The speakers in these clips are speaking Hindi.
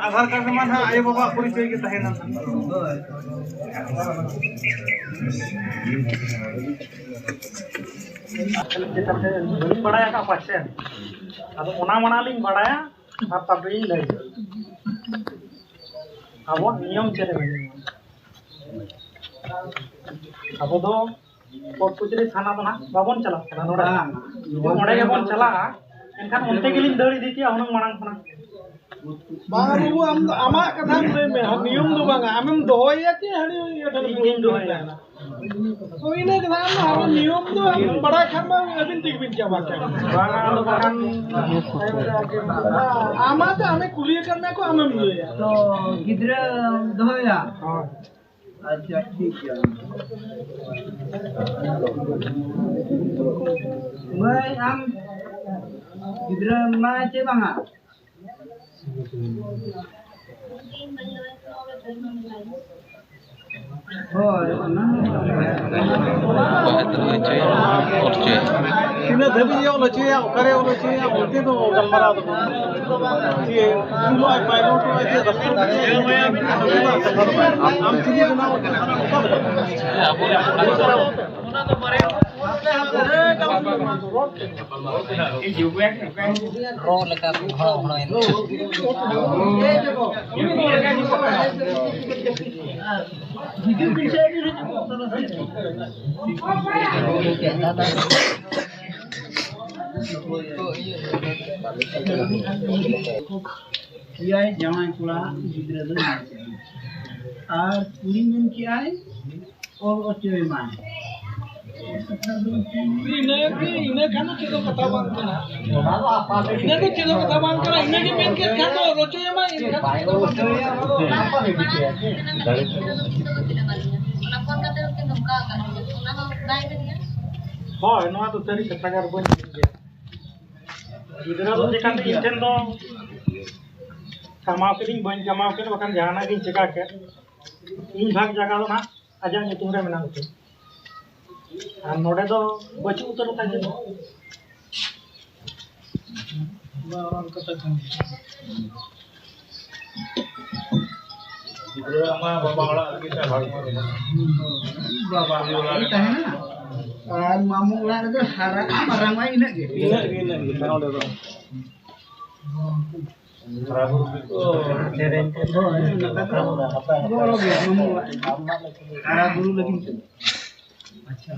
आधार कार्ड में ना आयो बाबा परिचय के तहना बड़ा का पासे अब ओना मना लिंग बड़ा आप तबे लई अब नियम चले अब दो कोटपुचरी थाना तो ना बाबन चला नोड़ा नोड़े के बन चला एनखान उनते गेलिन दड़ी दिती आउन मांग खना बाबू आमा कथा में नियम दो बांगा आमेम दोया के हणी एठन नियम दोया तो इने कथा हम नियम दो बड़ा खमा अबिन तिक बिन चाबा के बांगा तो बांगा आमा तो हमें कुलिए करने को आमेम दोया तो गिद्र दोया हां अच्छा ठीक है मैं हम गिद्र मा चे बांगा तीन धबी ये वाला चाहिए करे वाला चाहिए बोलते तो गलमरा तो ये लो पायलट तो ये दफ्तर हम चीजें ना जमाई कुड़ा गिद्रा दो और पूरी में क्या है और ओचवे मान इने खाना चलो कथा बांग करना इने तो चलो कथा बांग करना इने के मेन के खातो रोचोया मा इने हां नवा तो तरी कथागार बन गया गिद्रा तो जेकान इटेन दो कमाव के बन कमाव के बखान जहाना के चेका के इन भाग जगह दो ना आजा नितुम रे मेना होते और नोडे दो बचू उतर था जे बावन कथा था गिद्रा मा बाबा वाला के भाग बाबा वाला है ना और मामू वाला तो हारा मारंग मा इने के नोडे दो गुरु लगी अच्छा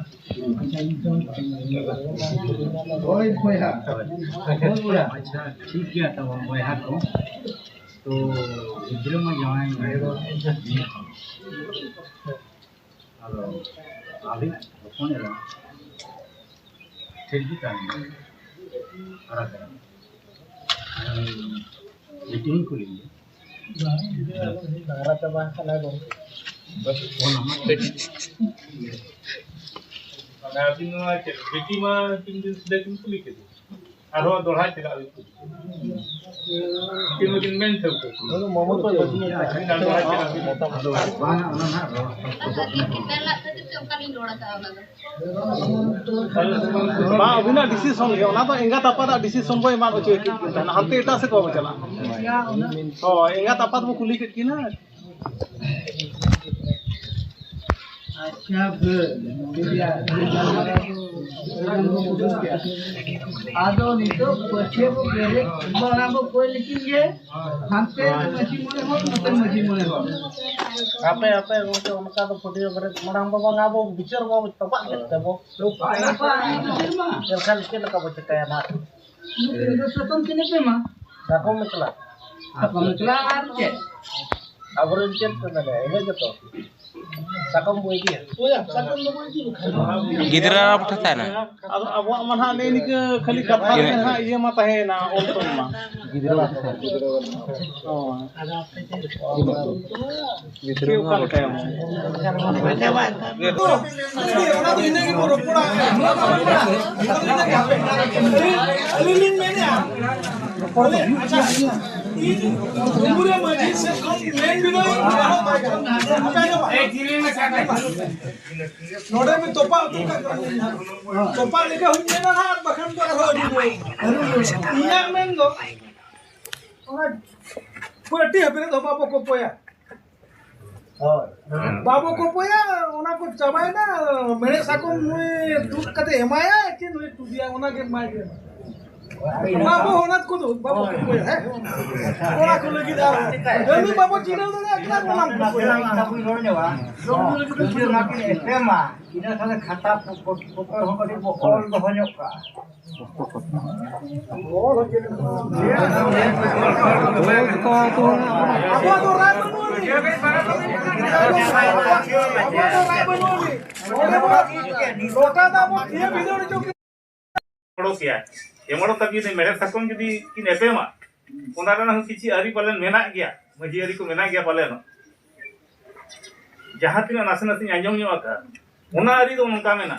अच्छा ठीक है तब बया को तो गिद्रा में जाए हेलो अभी कौन है ठीक ही काम करा करा मीटिंग को लिए बारह तब चला गो बस फोन हम अभी नो बेटी मा तीन दिन से दिन को लिखे आरो दोढ़ा चला तीन दिन में थे तो मोमो तो बची है ना दोढ़ा चला बाना ना बा अभी ना डिसीजन के ना तो एंगा तापा दा डिसीजन को मान होचे कि ना हते एटा से को चला तो एंगा तापा तो कुली के की ना अच्छा आदो नितो पछे को गेले बराबो कोई लेकिन ये हमसे मछी मोले हो मत मछी मोले हो आपे आपे वो उनका तो फोटो करे मराम बाबा गाबो बिचार बाबो तबा देते वो चल के लका बच कया ना तो सतन किने पे मा साको मिचला आर के अबरन चल पे ना है जतो sakam boy dia oh ya sakam boy dia गिद्रा उठता है ना अब मन हा ले निक खाली कथा में हा ये मत है ना और तो ना गिद्रा उठता है ओ आधा गिद्रा का उठा है ओना तो इने की रोपड़ा अलिलिन में ना नोड़े में तोपा तोपा लेके हुई ना हाथ बखन तो हो दी इया में दो पुरटी हबरे तो बाबू को पोया ओना को चबाय ना मेरे साको मुई दूध कते एमाया कि नुई टुदिया ओना के माय के बाबू होनत को दूध बाबू को पोया है ओना को लगी दार जल्दी बाबू चिरल दे अगला को नाम को पोया तापुई रोड नेवा जो नाकी एमा इना साले खाता पोकर हो कटी बोल दो हन्यो का अब तो राय बनोली रोटा दाबो ये बिदोड़ जो मोड़ो किया ये मोड़ो तक ये मेरे सकम जुदी कि नेपेमा ओना रना किछि आरी पालन मेना गया मजी आरी को मेना गया पालन जहां तिना नासे नासे आंजम ᱧᱚᱜ ᱟᱠᱟ ओना आरी दो नोंका मेना